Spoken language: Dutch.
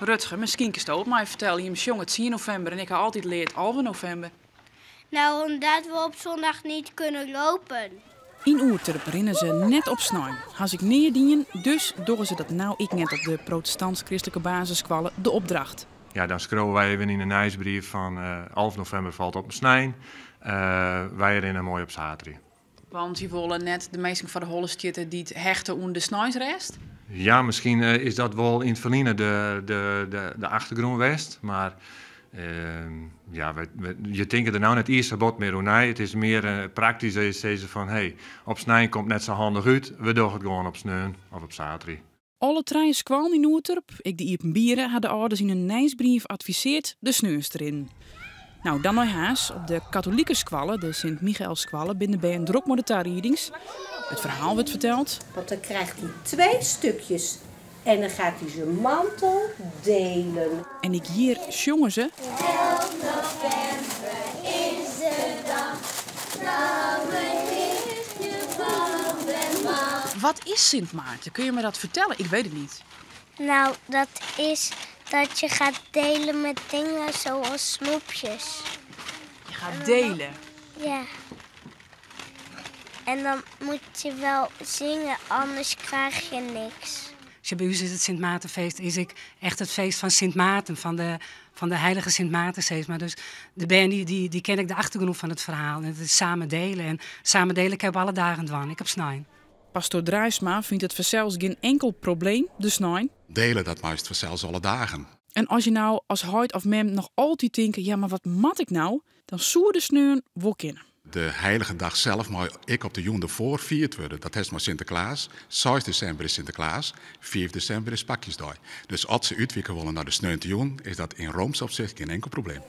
Rutger, misschien kun je het ook maar vertellen. Je me jong het 10 november en ik heb altijd leerd 11 november. Nou, omdat we op zondag niet kunnen lopen. In Oerterp rennen ze net op snij. Als ik neerdien, dus doen ze dat nou ik net op de protestants-christelijke basisschool de opdracht. Ja, dan schrijven wij even in een nieuwsbrief van 11 november valt op een snij. Wij rennen mooi op zaterdag. Want die willen net de meesten van de Hollestjitten die het hechten aan de snijsrest. Ja, misschien is dat wel in het verliezen de achtergrond west, maar ja, je denkt er nou net eerst bot meer hoe nee. Het is meer praktisch is deze van hey, op snij komt net zo handig uit, we doen het gewoon op sneun of op zaterdag. Alle treinen squal in Oerterp, ik de Iepenbieren, hadden de ouders in een nieuwsbrief adviseerd de sneus erin. Nou, dan nog haast. Op de katholieke squallen, de Sint-Michaelsquallen, binnen bij een druk met de readings. Het verhaal wordt verteld. Want dan krijgt hij 2 stukjes en dan gaat hij zijn mantel delen. En ik hier jongen ze. 11 november is de dag, vrouwen lichtje van de maan. Wat is Sint Maarten? Kun je me dat vertellen? Ik weet het niet. Nou, dat is dat je gaat delen met dingen zoals snoepjes. Je gaat delen. Ja. En dan moet je wel zingen, anders krijg je niks. Bij u is het Sint Maartenfeest, is ik echt het feest van Sint Maarten, van de heilige Sint Maartensfeest. Maar dus de band die ken ik de achtergrond van het verhaal. En het is samen delen. En samen delen, ik heb alle dagen dwan. Ik heb snijn. Pastoor Drijsma vindt het vanzelfs geen enkel probleem, de snijn. Delen, dat meest vanzelfs alle dagen. En als je nou als huid of mem nog altijd denkt, ja maar wat mat ik nou? Dan zoer de sneun wel kennen. De heilige dag zelf mag ik op de joen ervoor vierd worden. Dat is maar Sinterklaas. 6 december is Sinterklaas. 4 december is Pakjesdag. Dus als ze uitwikken willen naar de sneun te joen, is dat in Rooms opzicht geen enkel probleem.